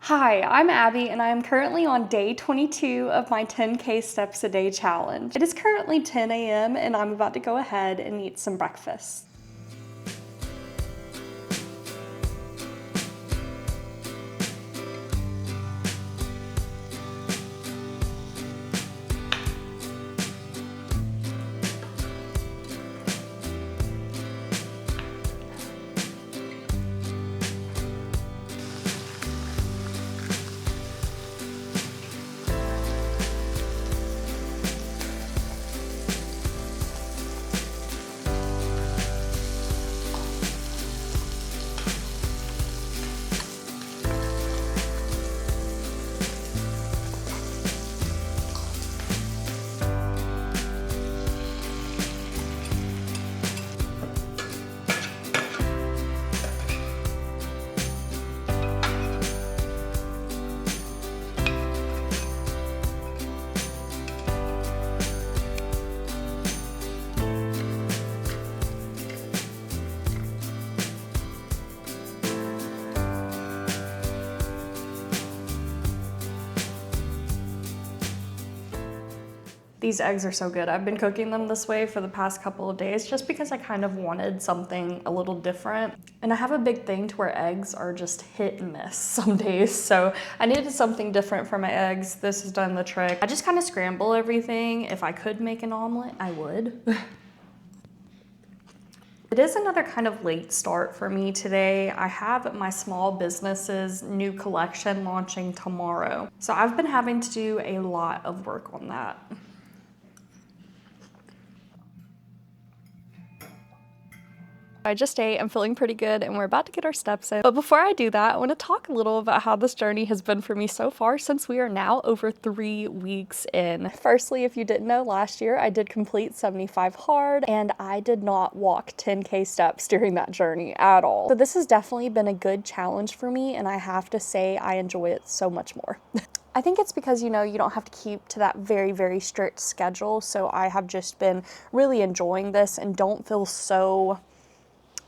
Hi, I'm Abby and I am currently on day 22 of my 10K steps a day challenge. It is currently 10 a.m. and I'm about to go ahead and eat some breakfast. These eggs are so good. I've been cooking them this way for the past couple of days just because I kind of wanted something a little different. And I have a big thing to where eggs are just hit and miss some days. So I needed something different for my eggs. This has done the trick. I just kind of scramble everything. If I could make an omelet, I would. It is another kind of late start for me today. I have my small business's new collection launching tomorrow. So I've been having to do a lot of work on that. I just ate, I'm feeling pretty good, and we're about to get our steps in. But before I do that, I want to talk a little about how this journey has been for me so far since we are now over 3 weeks in. Firstly, if you didn't know, last year I did complete 75 hard, and I did not walk 10K steps during that journey at all. So this has definitely been a good challenge for me, and I have to say I enjoy it so much more. I think it's because, you don't have to keep to that very, very strict schedule. So I have just been really enjoying this and don't feel so,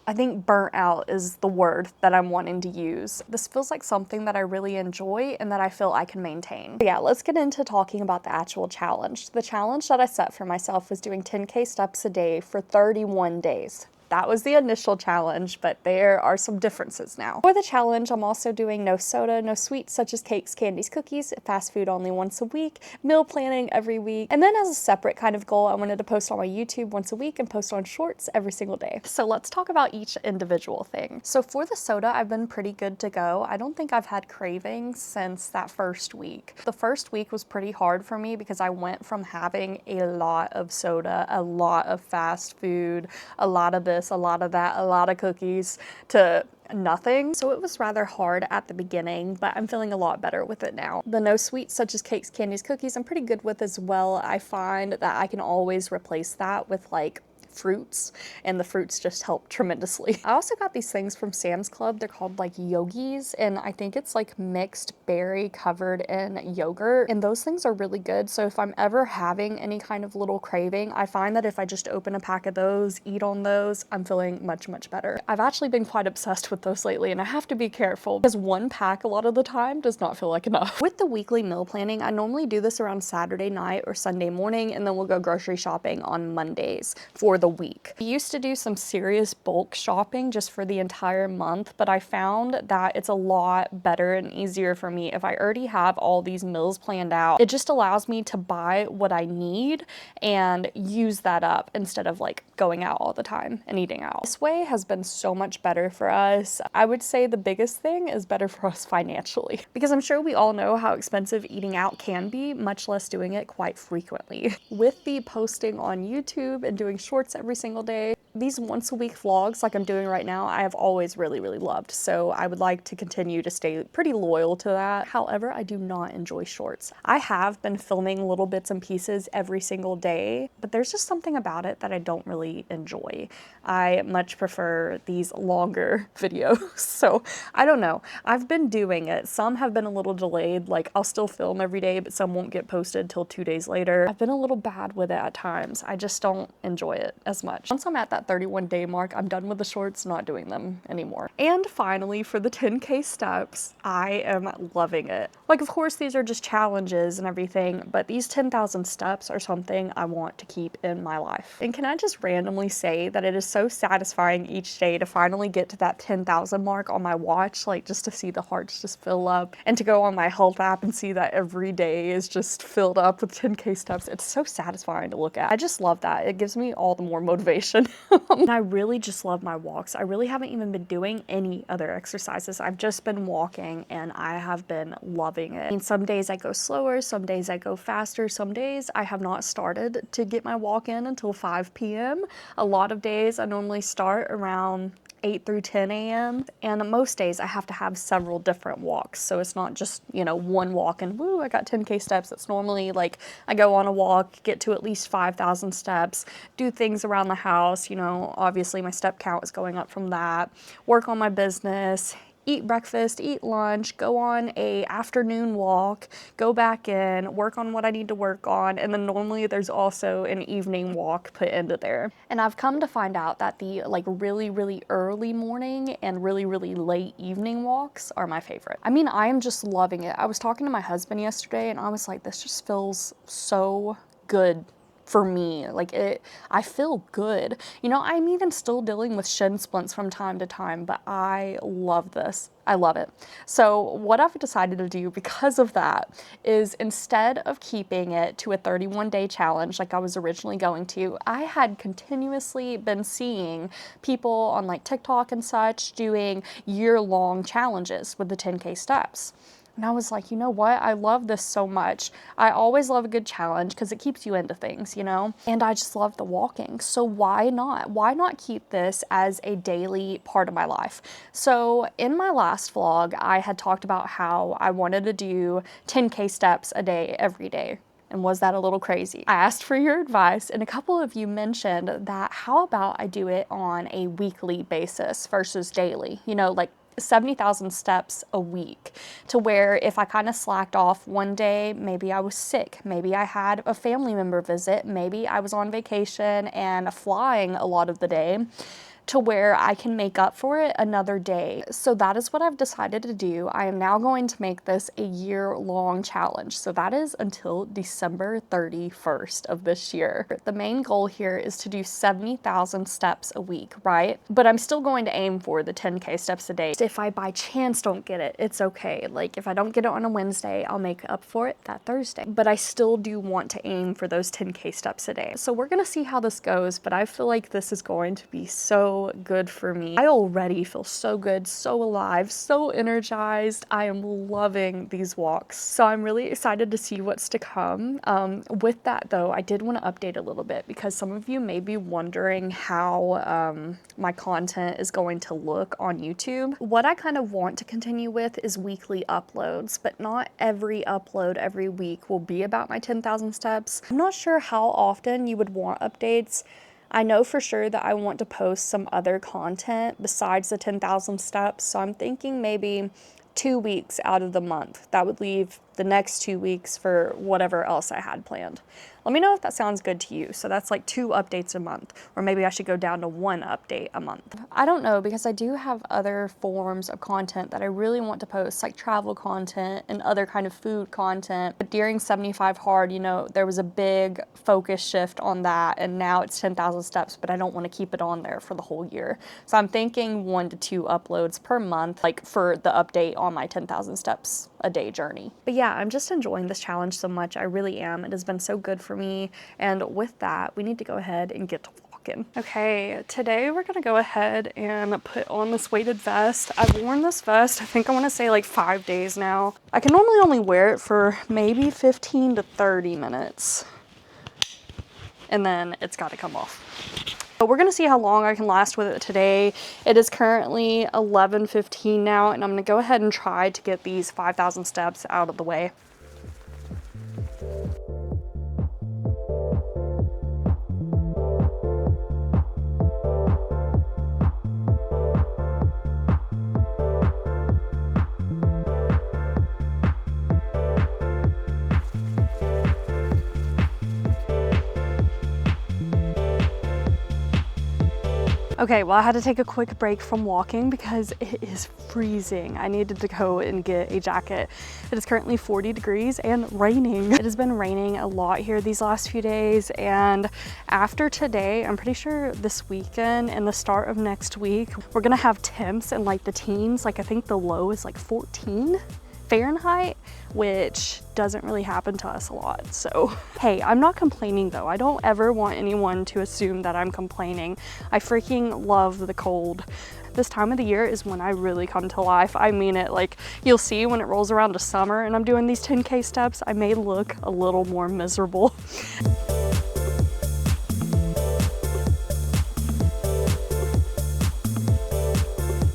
I think burnt out is the word that I'm wanting to use. This feels like something that I really enjoy and that I feel I can maintain. But yeah, let's get into talking about the actual challenge. The challenge that I set for myself was doing 10K steps a day for 31 days. That was the initial challenge, but there are some differences now. For the challenge, I'm also doing no soda, no sweets such as cakes, candies, cookies, fast food only once a week, meal planning every week. And then as a separate kind of goal, I wanted to post on my YouTube once a week and post on shorts every single day. So let's talk about each individual thing. So for the soda, I've been pretty good to go. I don't think I've had cravings since that first week. The first week was pretty hard for me because I went from having a lot of soda, a lot of fast food, a lot of this, a lot of that, a lot of cookies, to nothing. So it was rather hard at the beginning, but I'm feeling a lot better with it now. The no sweets such as cakes, candies, cookies, I'm pretty good with as well. I find that I can always replace that with like fruits, and the fruits just help tremendously. I also got these things from Sam's Club. They're called like yogis, and I think it's like mixed berry covered in yogurt, and those things are really good. So if I'm ever having any kind of little craving, I find that if I just open a pack of those, eat on those, I'm feeling much, much better. I've actually been quite obsessed with those lately, and I have to be careful because one pack a lot of the time does not feel like enough. With the weekly meal planning, I normally do this around Saturday night or Sunday morning, and then we'll go grocery shopping on Mondays for the week. I used to do some serious bulk shopping just for the entire month, but I found that it's a lot better and easier for me if I already have all these meals planned out. It just allows me to buy what I need and use that up instead of like going out all the time and eating out. This way has been so much better for us. I would say the biggest thing is better for us financially, because I'm sure we all know how expensive eating out can be, much less doing it quite frequently. With the posting on YouTube and doing shorts every single day, these once a week vlogs like I'm doing right now, I have always really, really loved. So I would like to continue to stay pretty loyal to that. However, I do not enjoy shorts. I have been filming little bits and pieces every single day, but there's just something about it that I don't really enjoy. I much prefer these longer videos. So I don't know. I've been doing it. Some have been a little delayed. Like I'll still film every day, but some won't get posted till 2 days later. I've been a little bad with it at times. I just don't enjoy it as much. Once I'm at that that 31-day mark. I'm done with the shorts, not doing them anymore. And finally, for the 10K steps, I am loving it. Like, of course, these are just challenges and everything, but these 10,000 steps are something I want to keep in my life. And can I just randomly say that it is so satisfying each day to finally get to that 10,000 mark on my watch, like just to see the hearts just fill up, and to go on my health app and see that every day is just filled up with 10K steps. It's so satisfying to look at. I just love that. It gives me all the more motivation. And I really just love my walks. I really haven't even been doing any other exercises. I've just been walking and I have been loving it. I mean, some days I go slower, some days I go faster, some days I have not started to get my walk in until 5 p.m. A lot of days I normally start around 8 through 10 a.m. and most days I have to have several different walks. So it's not just, you know, one walk and woo, I got 10K steps. It's normally like I go on a walk, get to at least 5,000 steps, do things around the house, you know, obviously my step count is going up from that, work on my business, eat breakfast, eat lunch, go on a afternoon walk, go back in, work on what I need to work on, and then normally there's also an evening walk put into there. And I've come to find out that the like really, really early morning and really, really late evening walks are my favorite. I mean, I am just loving it. I was talking to my husband yesterday and I was like, this just feels so good for me. Like I feel good. You know, I'm even still dealing with shin splints from time to time, but I love this. I love it. So what I've decided to do because of that is instead of keeping it to a 31-day challenge like I was originally going to, I had continuously been seeing people on like TikTok and such doing year-long challenges with the 10K steps. And I was like, you know what? I love this so much. I always love a good challenge because it keeps you into things, you know? And I just love the walking. So why not? Why not keep this as a daily part of my life? So in my last vlog, I had talked about how I wanted to do 10K steps a day every day. And was that a little crazy? I asked for your advice and a couple of you mentioned that how about I do it on a weekly basis versus daily, you know, like 70,000 steps a week, to where if I kind of slacked off one day, maybe I was sick, maybe I had a family member visit, maybe I was on vacation and flying a lot of the day, to where I can make up for it another day. So that is what I've decided to do. I am now going to make this a year-long challenge. So that is until December 31st of this year. The main goal here is to do 70,000 steps a week, right? But I'm still going to aim for the 10K steps a day. If I by chance don't get it, it's okay. Like if I don't get it on a Wednesday, I'll make up for it that Thursday. But I still do want to aim for those 10K steps a day. So we're gonna see how this goes, but I feel like this is going to be so good for me. I already feel so good, so alive, so energized. I am loving these walks. So I'm really excited to see what's to come. With that though, I did want to update a little bit because some of you may be wondering how my content is going to look on YouTube. What I kind of want to continue with is weekly uploads, but not every upload every week will be about my 10,000 steps. I'm not sure how often you would want updates. I know for sure that I want to post some other content besides the 10,000 steps, so I'm thinking maybe 2 weeks out of the month. That would leave the next 2 weeks for whatever else I had planned. Let me know if that sounds good to you. So that's like 2 updates a month, or maybe I should go down to 1 update a month. I don't know, because I do have other forms of content that I really want to post, like travel content and other kind of food content. But during 75 Hard, you know, there was a big focus shift on that, and now it's 10,000 steps, but I don't want to keep it on there for the whole year. So I'm thinking 1 to 2 uploads per month, like for the update on my 10,000 steps a day journey. But yeah, I'm just enjoying this challenge so much. I really am. It has been so good for me. And with that, we need to go ahead and get to walking. Okay, today we're gonna go ahead and put on this weighted vest. I've worn this vest, I think I want to say like 5 days now. I can normally only wear it for maybe 15 to 30 minutes. And then it's got to come off. But we're going to see how long I can last with it today. It is currently 11:15 now, and I'm going to go ahead and try to get these 5,000 steps out of the way. Okay, well, I had to take a quick break from walking because it is freezing. I needed to go and get a jacket. It is currently 40 degrees and raining. It has been raining a lot here these last few days, and after today, I'm pretty sure this weekend and the start of next week, we're gonna have temps in like the teens. Like I think the low is like 14 Fahrenheit, which doesn't really happen to us a lot. So, hey, I'm not complaining though. I don't ever want anyone to assume that I'm complaining. I freaking love the cold. This time of the year is when I really come to life. I mean it. Like, you'll see when it rolls around to summer and I'm doing these 10K steps, I may look a little more miserable.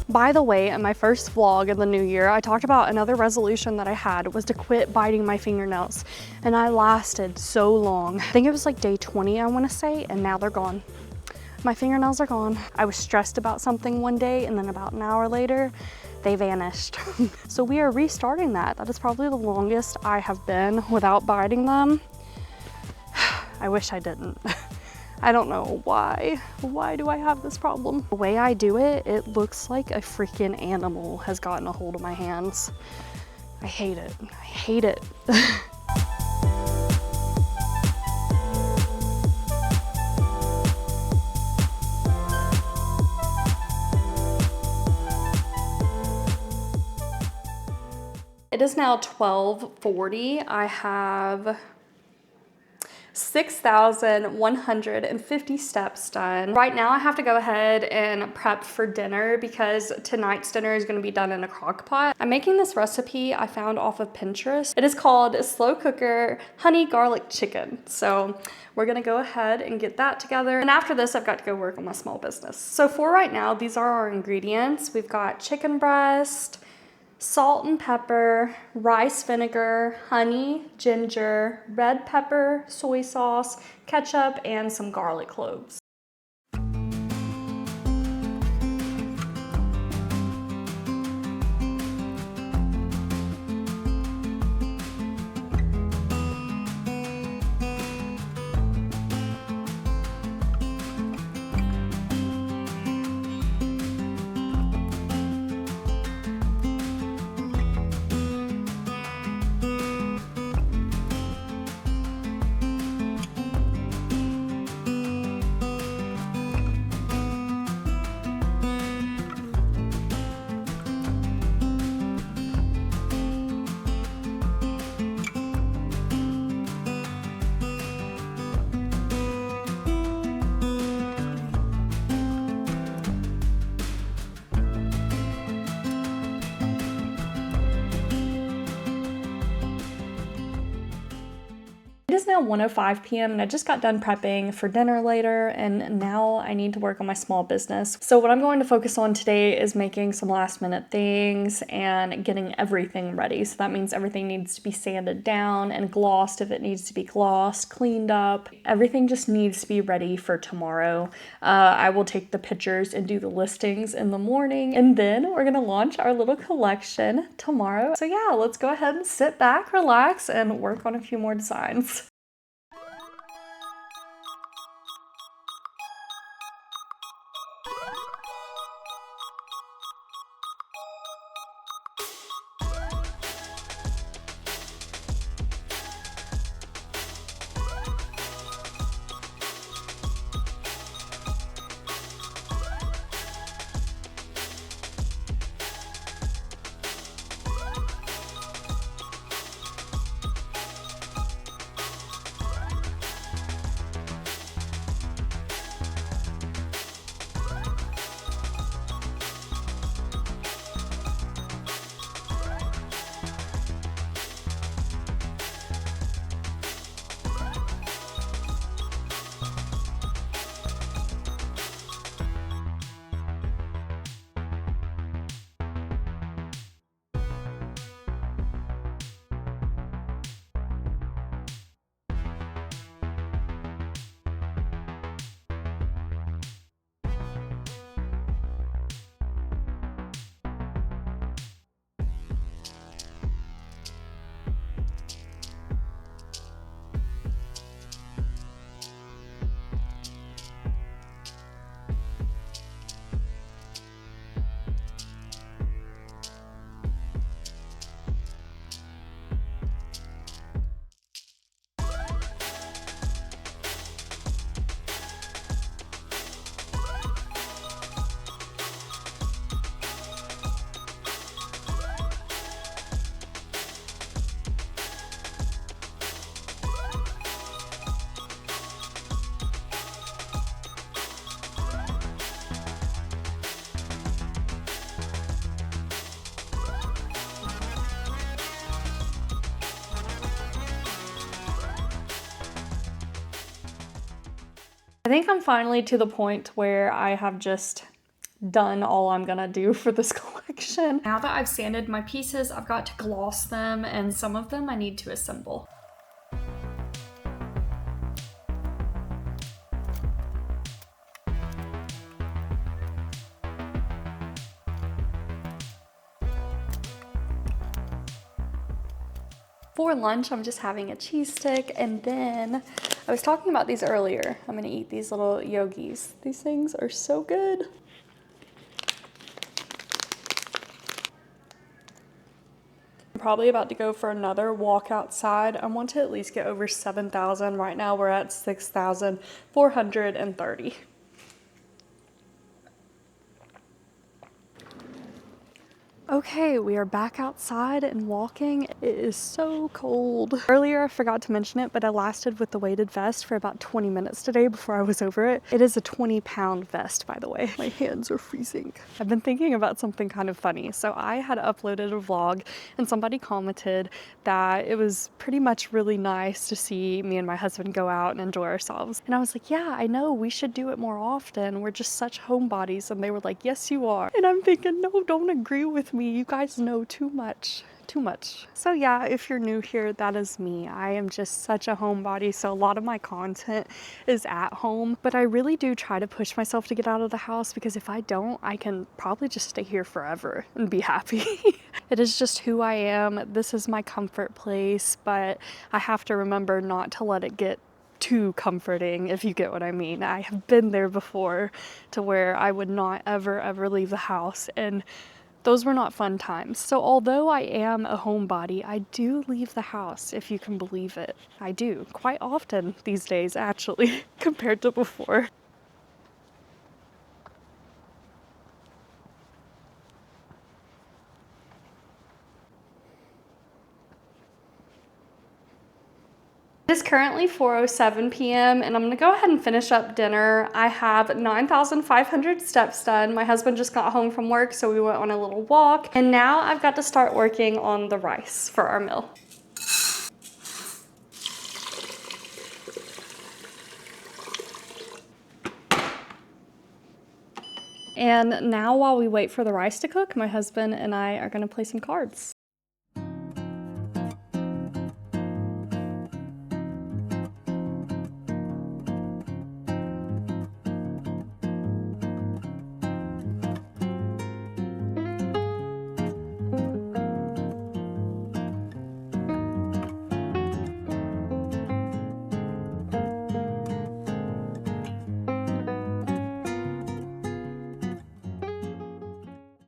By the way, in my first vlog in the new year, I talked about another resolution that I had was to quit biting my fingernails. And I lasted so long. I think it was like day 20, I want to say, and now they're gone. My fingernails are gone. I was stressed about something one day, and then about an hour later, they vanished. So we are restarting that. That is probably the longest I have been without biting them. I wish I didn't. I don't know why. Why do I have this problem? The way I do it, it looks like a freaking animal has gotten a hold of my hands. I hate it. I hate it. It is now 12:40. I have 6,150 steps done. Right now I have to go ahead and prep for dinner because tonight's dinner is going to be done in a crock pot. I'm making this recipe I found off of Pinterest. It is called slow cooker honey garlic chicken. So we're going to go ahead and get that together. And after this, I've got to go work on my small business. So for right now, these are our ingredients. We've got chicken breast, salt and pepper, rice vinegar, honey, ginger, red pepper, soy sauce, ketchup, and some garlic cloves. It is now 1:05 p.m. and I just got done prepping for dinner later, and now I need to work on my small business. So what I'm going to focus on today is making some last minute things and getting everything ready. So that means everything needs to be sanded down and glossed if it needs to be glossed, cleaned up. Everything just needs to be ready for tomorrow. I will take the pictures and do the listings in the morning, and then we're gonna launch our little collection tomorrow. So yeah, let's go ahead and sit back, relax, and work on a few more designs. I think I'm finally to the point where I have just done all I'm gonna do for this collection. Now that I've sanded my pieces, I've got to gloss them, and some of them I need to assemble. For lunch, I'm just having a cheese stick, and then I was talking about these earlier. I'm gonna eat these little yogis. These things are so good. I'm probably about to go for another walk outside. I want to at least get over 7,000. Right now we're at 6,430. Okay, we are back outside and walking. It is so cold. Earlier, I forgot to mention it, but I lasted with the weighted vest for about 20 minutes today before I was over it. It is a 20-pound vest, by the way. My hands are freezing. I've been thinking about something kind of funny. So I had uploaded a vlog and somebody commented that it was pretty much really nice to see me and my husband go out and enjoy ourselves. And I was like, yeah, I know, we should do it more often. We're just such homebodies. And they were like, yes, you are. And I'm thinking, no, don't agree with me. You guys know too much. So yeah, if you're new here, that is me. I am just such a homebody, so a lot of my content is at home, but I really do try to push myself to get out of the house, because if I don't, I can probably just stay here forever and be happy. It is just who I am. This is my comfort place, but I have to remember not to let it get too comforting, if you get what I mean. I have been there before, to where I would not ever leave the house, and those were not fun times. So although I am a homebody, I do leave the house, if you can believe it. I do, quite often these days, actually, compared to before. It is currently 4:07 p.m. and I'm gonna go ahead and finish up dinner. I have 9,500 steps done. My husband just got home from work, so we went on a little walk. And now I've got to start working on the rice for our meal. And now while we wait for the rice to cook, my husband and I are gonna play some cards.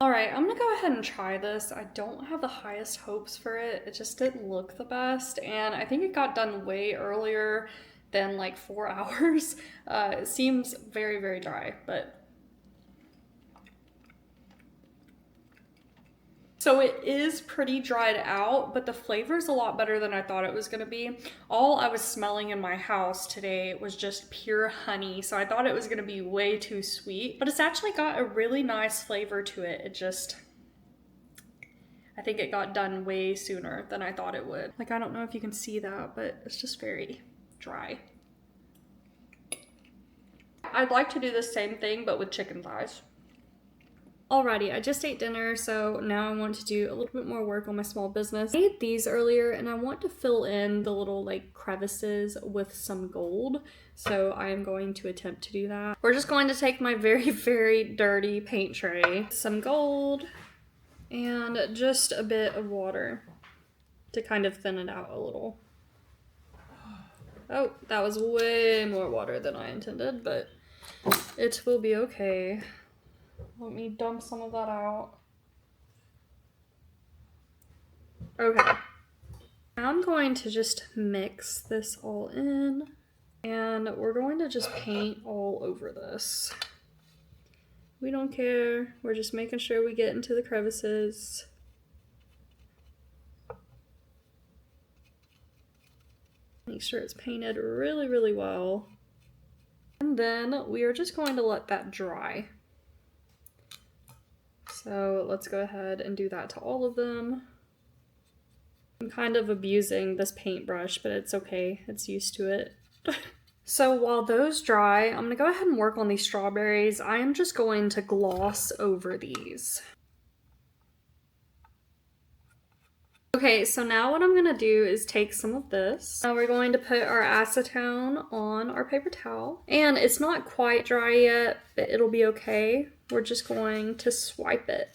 All right, I'm gonna go ahead and try this. I don't have the highest hopes for it. It just didn't look the best, and I think it got done way earlier than like 4 hours. It seems very dry, but so it is pretty dried out, but the flavor's a lot better than I thought it was gonna be. All I was smelling in my house today was just pure honey, so I thought it was gonna be way too sweet, but it's actually got a really nice flavor to it. I think it got done way sooner than I thought it would. Like, I don't know if you can see that, but it's just very dry. I'd like to do the same thing, but with chicken thighs. Alrighty, I just ate dinner, so now I want to do a little bit more work on my small business. I ate these earlier, and I want to fill in the little like crevices with some gold, so I am going to attempt to do that. We're just going to take my very dirty paint tray, some gold, and just a bit of water to kind of thin it out a little. Oh, that was way more water than I intended, but it will be okay. Let me dump some of that out. Okay. I'm going to just mix this all in, and we're going to just paint all over this. We don't care. We're just making sure we get into the crevices. Make sure it's painted really well. And then we are just going to let that dry. So let's go ahead and do that to all of them. I'm kind of abusing this paintbrush, but it's okay. It's used to it. So while those dry, I'm gonna go ahead and work on these strawberries. I am just going to gloss over these. Okay, so now what I'm gonna do is take some of this. Now we're going to put our acetone on our paper towel. And it's not quite dry yet, but it'll be okay. We're just going to swipe it.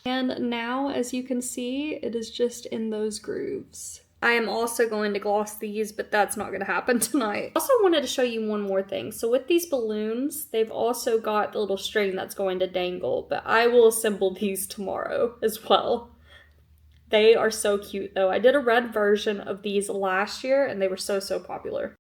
And now, as you can see, it is just in those grooves. I am also going to gloss these, but that's not going to happen tonight. I also wanted to show you one more thing. So with these balloons, they've also got the little string that's going to dangle, but I will assemble these tomorrow as well. They are so cute though. I did a red version of these last year and they were so popular.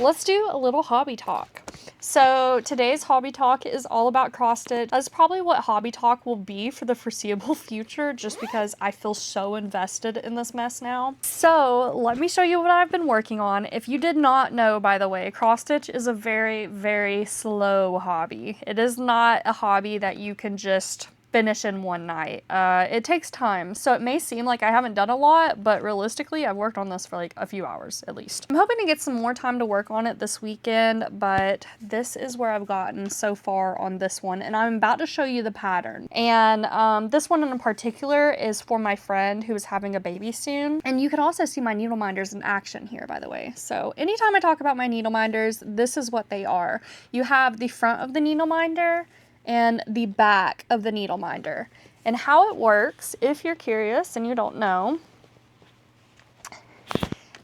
Let's do a little hobby talk. So today's hobby talk is all about cross stitch. That's probably what hobby talk will be for the foreseeable future, just because I feel so invested in this mess now. So let me show you what I've been working on. If you did not know, by the way, cross stitch is a very slow hobby. It is not a hobby that you can just finish in one night. It takes time, so it may seem like I haven't done a lot, but realistically I've worked on this for like a few hours at least. I'm hoping to get some more time to work on it this weekend, but this is where I've gotten so far on this one, and I'm about to show you the pattern. And this one in particular is for my friend who is having a baby soon, and you can also see my needle minders in action here, by the way. So anytime I talk about my needle minders, this is what they are. You have the front of the needle minder and the back of the needle minder. And how it works, if you're curious and you don't know,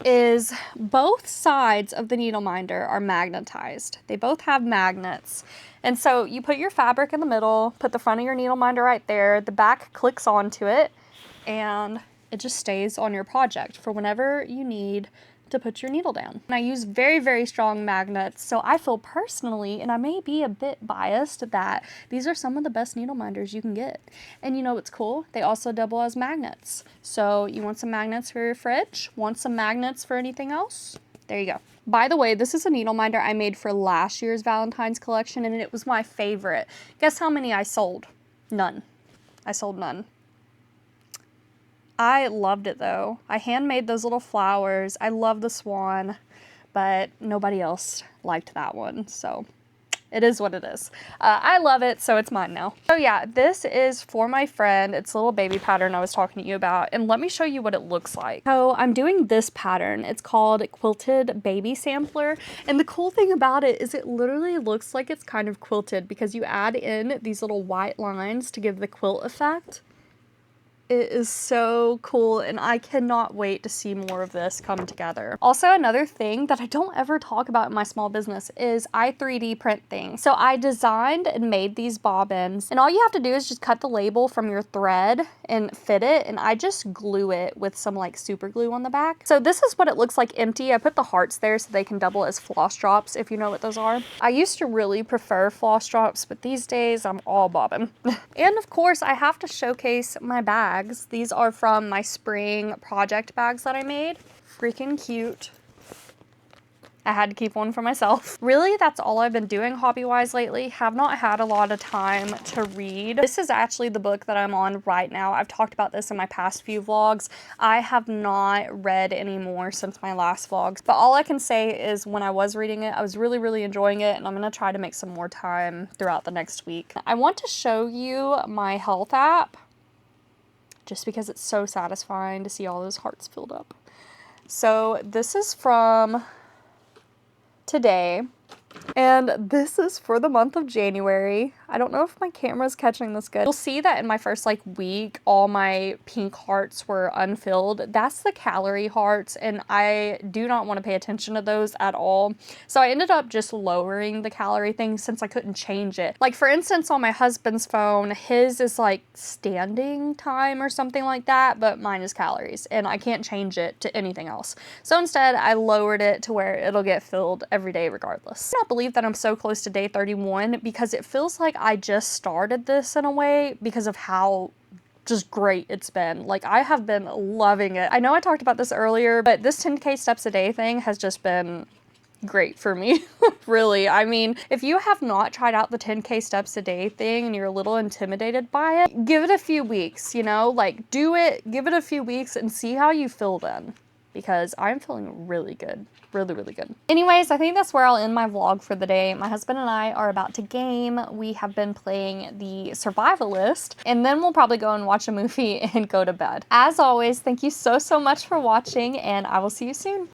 is both sides of the needle minder are magnetized. They both have magnets. And so you put your fabric in the middle, put the front of your needle minder right there, the back clicks onto it, and it just stays on your project for whenever you need to put your needle down. And I use very strong magnets, so I feel personally, and I may be a bit biased, that these are some of the best needle minders you can get. And you know what's cool? They also double as magnets. So you want some magnets for your fridge? Want some magnets for anything else? There you go. By the way, this is a needle minder I made for last year's Valentine's collection, and it was my favorite. Guess how many I sold? None. I sold none. I loved it though. I handmade those little flowers. I love the swan, but nobody else liked that one. So it is what it is. I love it, so it's mine now. So yeah, this is for my friend. It's a little baby pattern I was talking to you about, and let me show you what it looks like. So I'm doing this pattern. It's called Quilted Baby Sampler, and the cool thing about it is it literally looks like it's kind of quilted because you add in these little white lines to give the quilt effect. It is so cool, and I cannot wait to see more of this come together. Also, another thing that I don't ever talk about in my small business is I 3D print things. So I designed and made these bobbins, and all you have to do is just cut the label from your thread and fit it, and I just glue it with some like super glue on the back. So this is what it looks like empty. I put the hearts there so they can double as floss drops, if you know what those are. I used to really prefer floss drops, but these days I'm all bobbin. And of course, I have to showcase my bag. These are from my spring project bags that I made. Freaking cute. I had to keep one for myself. Really, that's all I've been doing hobby-wise lately. Have not had a lot of time to read. This is actually the book that I'm on right now. I've talked about this in my past few vlogs. I have not read any more since my last vlogs, but all I can say is when I was reading it, I was really enjoying it, and I'm gonna try to make some more time throughout the next week. I want to show you my health app, just because it's so satisfying to see all those hearts filled up. So this is from today, and this is for the month of January. I don't know if my camera's catching this good. You'll see that in my first like week, all my pink hearts were unfilled. That's the calorie hearts, and I do not want to pay attention to those at all. So I ended up just lowering the calorie thing since I couldn't change it. Like for instance, on my husband's phone, his is like standing time or something like that, but mine is calories, and I can't change it to anything else. So instead, I lowered it to where it'll get filled every day regardless. I cannot believe that I'm so close to day 31 because it feels like I just started this in a way because of how just great it's been. Like, I have been loving it. I know I talked about this earlier, but this 10K steps a day thing has just been great for me. Really. I mean, if you have not tried out the 10K steps a day thing and you're a little intimidated by it, give it a few weeks, you know, like do it, give it a few weeks and see how you feel then, because I'm feeling really good. Really, really good. Anyways, I think that's where I'll end my vlog for the day. My husband and I are about to game. We have been playing the Survivalist, and then we'll probably go and watch a movie and go to bed. As always, thank you so much for watching, and I will see you soon.